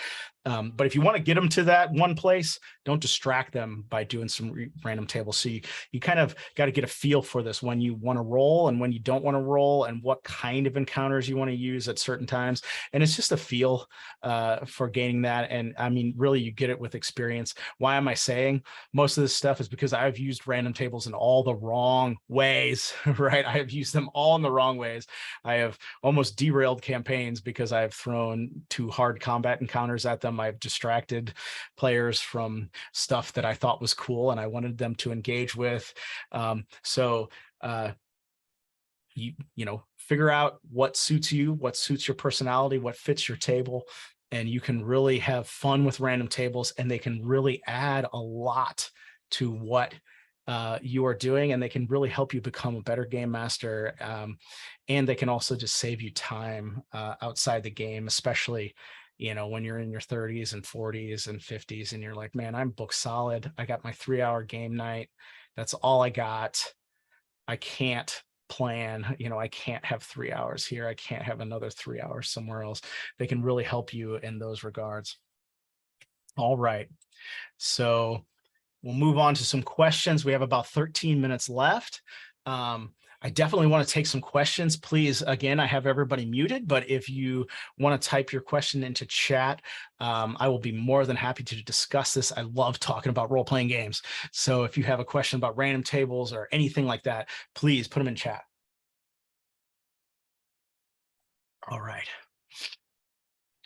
But if you want to get them to that one place, don't distract them by doing some random tables. So you kind of got to get a feel for this, when you want to roll and when you don't want to roll, and what kind of encounters you want to use at certain times. And it's just a feel for gaining that. And I mean, really, you get it with experience. Why am I saying most of this stuff? Is because I've used random tables in all the wrong ways, right? I have used them all in the wrong ways. I have almost derailed campaigns because I've thrown too hard combat encounters at them. I've distracted players from stuff that I thought was cool and I wanted them to engage with. Figure out what suits you, what suits your personality, what fits your table, and you can really have fun with random tables, and they can really add a lot to what you are doing, and they can really help you become a better game master. And they can also just save you time outside the game, especially when you're in your 30s and 40s and 50s and you're like, man, I'm booked solid. I got my 3-hour game night. That's all I got. I can't plan, I can't have 3 hours here. I can't have another 3 hours somewhere else. They can really help you in those regards. All right. So we'll move on to some questions. We have about 13 minutes left. I definitely want to take some questions. Please, again, I have everybody muted, but if you want to type your question into chat, I will be more than happy to discuss this. I love talking about role-playing games. So if you have a question about random tables or anything like that, please put them in chat. All right.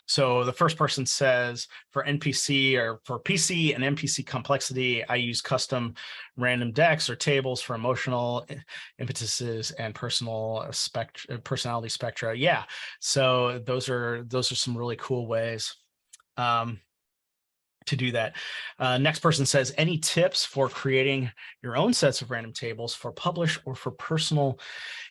So the first person says, for NPC or for PC and NPC complexity, I use custom random decks or tables for emotional impetuses and personality spectra. Yeah. So those are some really cool ways to do that. Next person says, any tips for creating your own sets of random tables for publish or for personal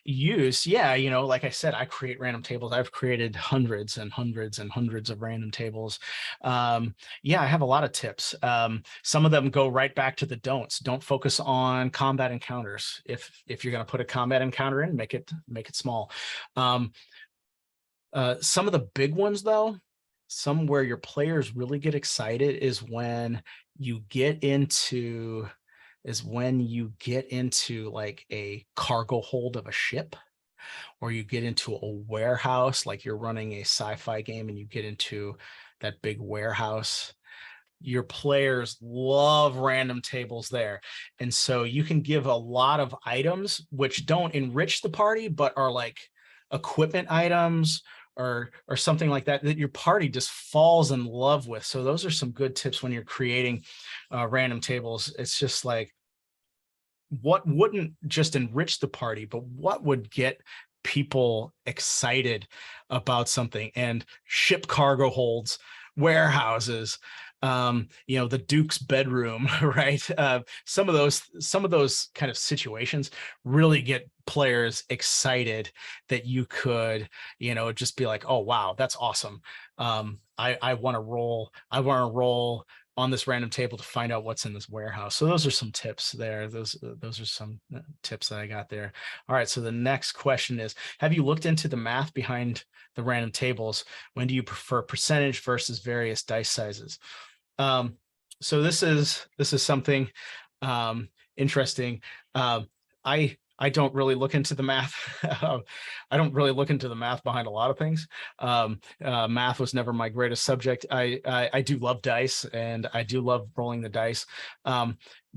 use? Yeah, like I said, I create random tables. I've created hundreds and hundreds and hundreds of random tables. Yeah, I have a lot of tips. Some of them go right back to the don'ts. Don't focus on combat encounters. If you're going to put a combat encounter in, make it small. Some of the big ones, though, some where your players really get excited is when you get into like a cargo hold of a ship, or you get into a warehouse, like you're running a sci-fi game and you get into that big warehouse. Your players love random tables there. And so you can give a lot of items which don't enrich the party, but are like equipment items or something like that your party just falls in love with. So those are some good tips when you're creating random tables. It's just like, what wouldn't just enrich the party, but what would get people excited about something? And ship cargo holds, warehouses, the Duke's bedroom, right? Some of those kind of situations really get players excited that you could, just be like, oh wow, that's awesome. I want to roll on this random table to find out what's in this warehouse. So those are some tips there. Those are some tips that I got there. All right, so the next question is, have you looked into the math behind the random tables? When do you prefer percentage versus various dice sizes? So this is something interesting. I don't really look into the math. I don't really look into the math behind a lot of things. Math was never my greatest subject. I do love dice, and I do love rolling the dice.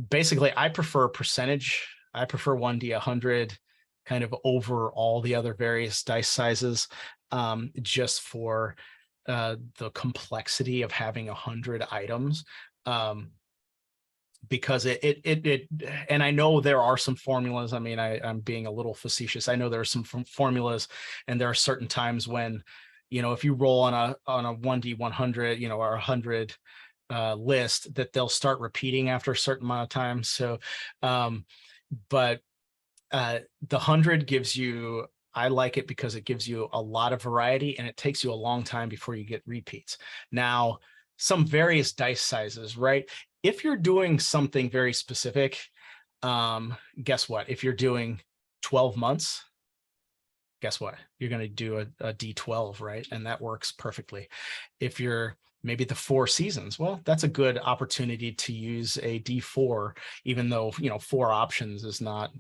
Basically, I prefer percentage. I prefer 1D 100 kind of over all the other various dice sizes, just for the complexity of having 100 items. Because it and I know there are some formulas. I mean, I'm being a little facetious. I know there are some formulas, and there are certain times when, if you roll on a 1D 100, or 100 list, that they'll start repeating after a certain amount of time. So, but the 100 gives you, I like it because it gives you a lot of variety, and it takes you a long time before you get repeats. Now, some various dice sizes, right? If you're doing something very specific, guess what? If you're doing 12 months, guess what? You're going to do a D12, right? And that works perfectly. If you're maybe the 4 seasons, well, that's a good opportunity to use a D4, even though, 4 options is not,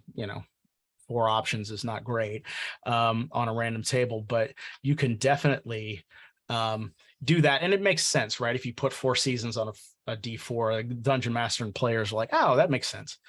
4 options is not great on a random table, but you can definitely do that. And it makes sense, right? If you put 4 seasons on a D4, a dungeon master and players are like, oh, that makes sense.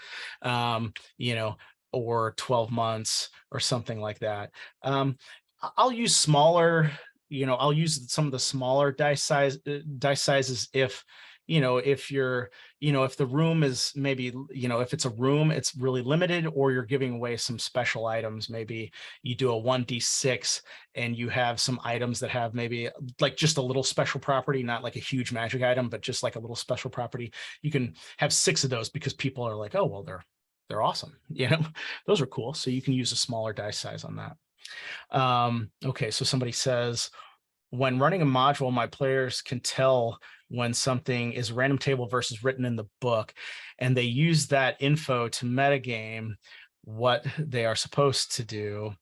Or 12 months or something like that. I'll use smaller, I'll use some of the smaller dice sizes if, if you're, if the room is maybe, if it's a room, it's really limited, or you're giving away some special items. Maybe you do a 1d6 and you have some items that have maybe like just a little special property, not like a huge magic item, but just like a little special property. You can have 6 of those because people are like, oh, well, they're awesome. Those are cool. So you can use a smaller dice size on that. Okay, so somebody says, when running a module, my players can tell when something is a random table versus written in the book, and they use that info to metagame what they are supposed to do.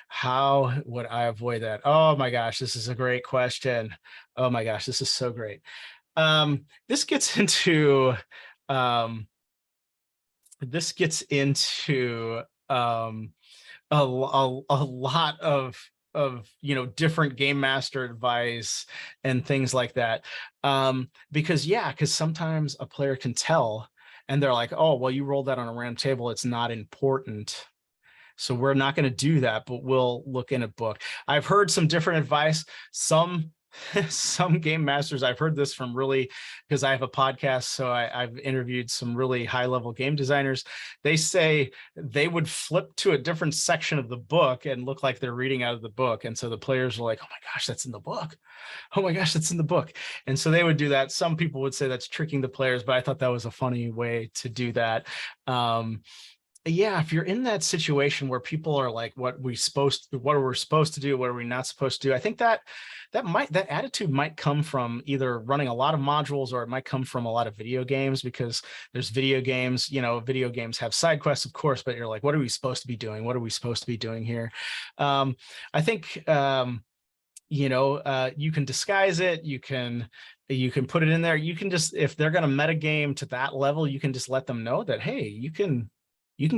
How would I avoid that? Oh my gosh, this is a great question. Oh my gosh, this is so great. This gets into a lot of different game master advice and things like that, because sometimes a player can tell and they're like, oh, well, you rolled that on a random table, it's not important, so we're not going to do that, but we'll look in a book. I've heard some different advice. Some game masters, I've heard this from, really, because I have a podcast, so I've interviewed some really high-level game designers. They say they would flip to a different section of the book and look like they're reading out of the book, and so the players are like, oh my gosh, that's in the book. Oh my gosh, that's in the book. And so they would do that. Some people would say that's tricking the players, but I thought that was a funny way to do that. Yeah, if you're in that situation where people are like, what are we supposed to do, what are we not supposed to do, I think that attitude might come from either running a lot of modules, or it might come from a lot of video games, because there's video games, video games have side quests, of course, but you're like, what are we supposed to be doing? What are we supposed to be doing here? I think you can disguise it, you can put it in there, you can just, if they're going to metagame to that level, you can just let them know that, hey, you can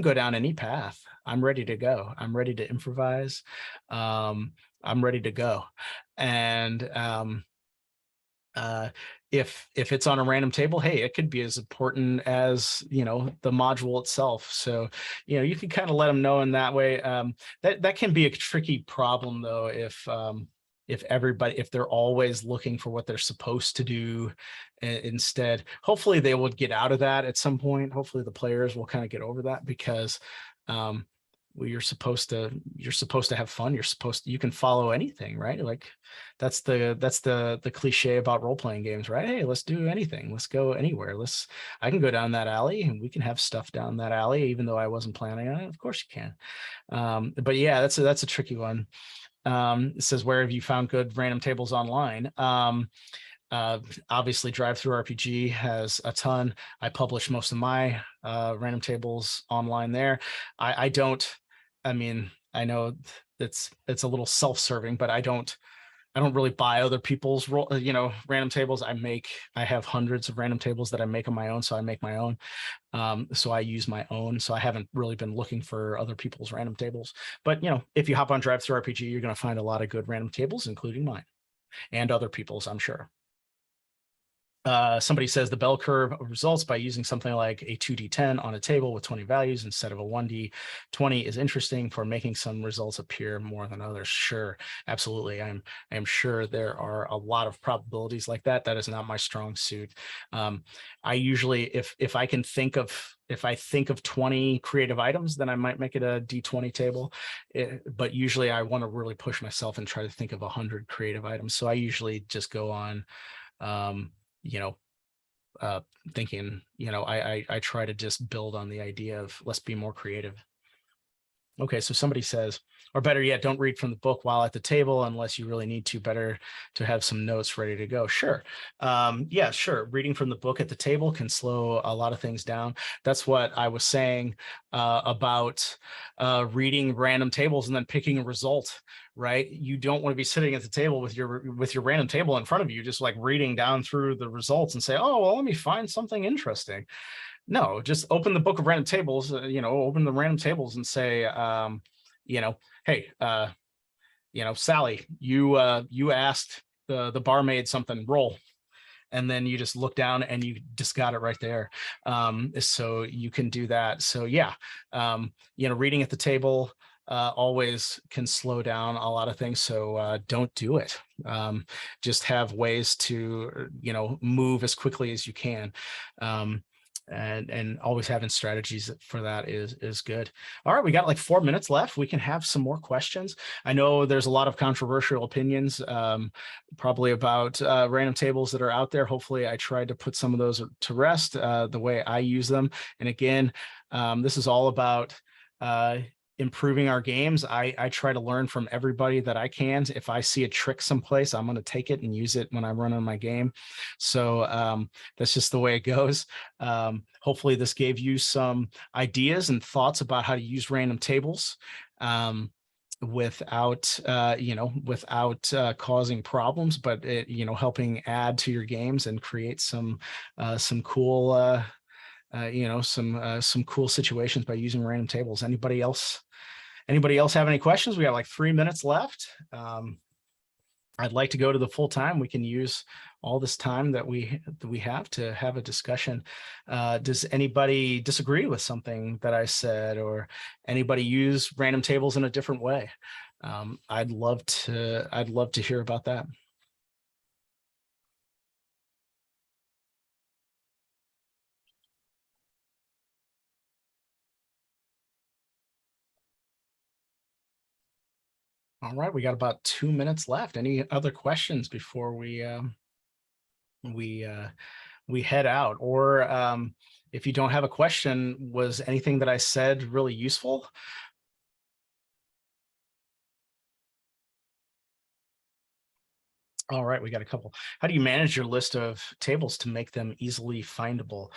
go down any path. I'm ready to go. I'm ready to improvise. I'm ready to go. And if it's on a random table, hey, it could be as important as the module itself. So you can kind of let them know in that way. That can be a tricky problem, though, if they're always looking for what they're supposed to do instead. Hopefully they would get out of that at some point. Hopefully the players will kind of get over that, because you're supposed to have fun. You can follow anything, right? Like that's the cliche about role-playing games, right? Hey, let's do anything. Let's go anywhere. I can go down that alley and we can have stuff down that alley, even though I wasn't planning on it. Of course you can. But yeah, that's a tricky one. It says, where have you found good random tables online? Obviously, Drive-Thru RPG has a ton. I publish most of my random tables online there. I don't. I mean, I know it's a little self-serving, but I don't really buy other people's random tables. I have hundreds of random tables that I make on my own, so I make my own. So I use my own. So I haven't really been looking for other people's random tables. But if you hop on Drive-Thru RPG, you're going to find a lot of good random tables, including mine and other people's, I'm sure. Somebody says the bell curve of results by using something like a 2d10 on a table with 20 values instead of a 1d20 is interesting for making some results appear more than others. Sure, absolutely. I am sure there are a lot of probabilities like that. That is not my strong suit. I usually, if I think of 20 creative items, then I might make it a d20 table. But usually I want to really push myself and try to think of 100 creative items. So I usually just go on thinking, I try to just build on the idea of let's be more creative. Okay, so somebody says, or better yet, don't read from the book while at the table unless you really need to. Better to have some notes ready to go. Sure. Yeah, sure. Reading from the book at the table can slow a lot of things down. That's what I was saying about reading random tables and then picking a result, right? You don't want to be sitting at the table with your random table in front of you, just like reading down through the results and say, oh, well, let me find something interesting. No, just open the book of random tables, open the random tables and say, hey, Sally, you asked the barmaid something, roll. And then you just look down and you just got it right there. So you can do that. So yeah, reading at the table always can slow down a lot of things. So don't do it. Just have ways to, move as quickly as you can. And always having strategies for that is good. All right, we got like 4 minutes left. We can have some more questions. I know there's a lot of controversial opinions probably about random tables that are out there. Hopefully I tried to put some of those to rest the way I use them. And again, this is all about improving our games. I try to learn from everybody that I can. If I see a trick someplace, I'm going to take it and use it when I run on my game. So that's just the way it goes. Hopefully this gave you some ideas and thoughts about how to use random tables without causing problems, but helping add to your games and create some cool some cool situations by using random tables. Anybody else have any questions? We got like 3 minutes left. I'd like to go to the full time. We can use all this time that we have to have a discussion. Does anybody disagree with something that I said, or anybody use random tables in a different way? I'd love to hear about that. All right, we got about 2 minutes left. Any other questions before we head out? Or if you don't have a question, was anything that I said really useful? All right, we got a couple. How do you manage your list of tables to make them easily findable?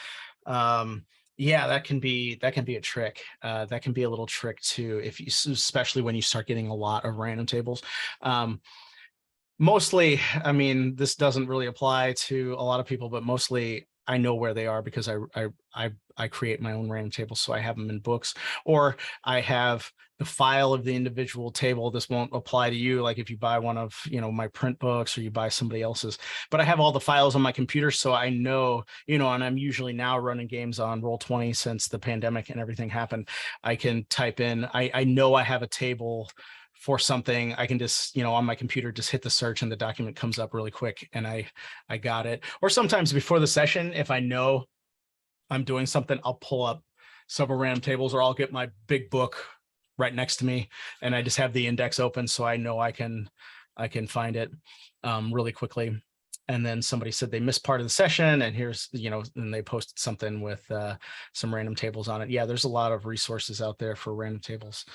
Yeah, that can be a trick. That can be a little trick too, especially when you start getting a lot of random tables. Mostly, I mean, this doesn't really apply to a lot of people, but mostly I know where they are because I create my own random tables, so I have them in books, or I have the file of the individual table. This won't apply to you, like if you buy one of my print books or you buy somebody else's, but I have all the files on my computer, so I know, and I'm usually now running games on Roll20 since the pandemic and everything happened. I can type in, I know I have a table for something. I can just, on my computer, just hit the search and the document comes up really quick and I got it. Or sometimes before the session, if I know I'm doing something, I'll pull up several random tables, or I'll get my big book right next to me and I just have the index open so I know I can find it really quickly. And then somebody said they missed part of the session, and here's, and they posted something with some random tables on it. Yeah, there's a lot of resources out there for random tables,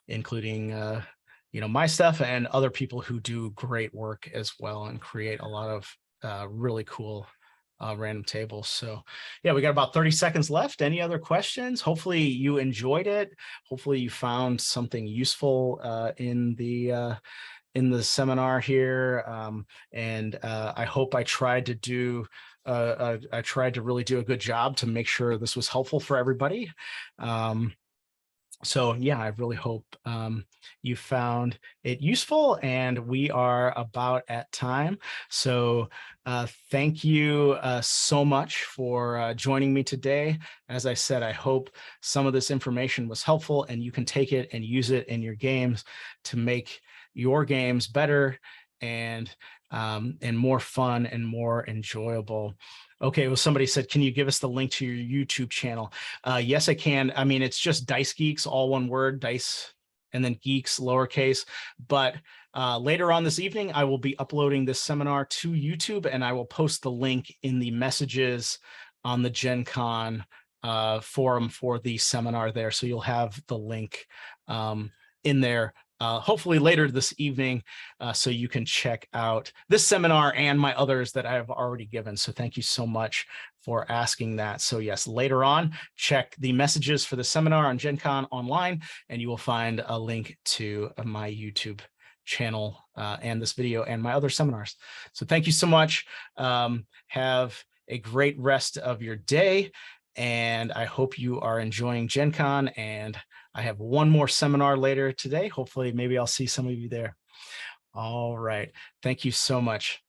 including my stuff and other people who do great work as well and create a lot of really cool random tables. So yeah, we got about 30 seconds left. Any other questions? Hopefully you enjoyed it. Hopefully you found something useful in the seminar here. And I hope I tried to really do a good job to make sure this was helpful for everybody. So yeah, I really hope you found it useful, and we are about at time. So thank you so much for joining me today. As I said, I hope some of this information was helpful and you can take it and use it in your games to make your games better and more fun and more enjoyable. Okay, well, somebody said, can you give us the link to your YouTube channel? Yes, I can. I mean, it's just Dice Geeks, all one word, Dice, and then Geeks, lowercase. But later on this evening, I will be uploading this seminar to YouTube, and I will post the link in the messages on the Gen Con forum for the seminar there. So you'll have the link in there. Hopefully later this evening, so you can check out this seminar and my others that I have already given. So thank you so much for asking that. So yes, later on, check the messages for the seminar on Gen Con online, and you will find a link to my YouTube channel and this video and my other seminars. So thank you so much. Have a great rest of your day, and I hope you are enjoying Gen Con, and I have one more seminar later today. Hopefully, maybe I'll see some of you there. All right. Thank you so much.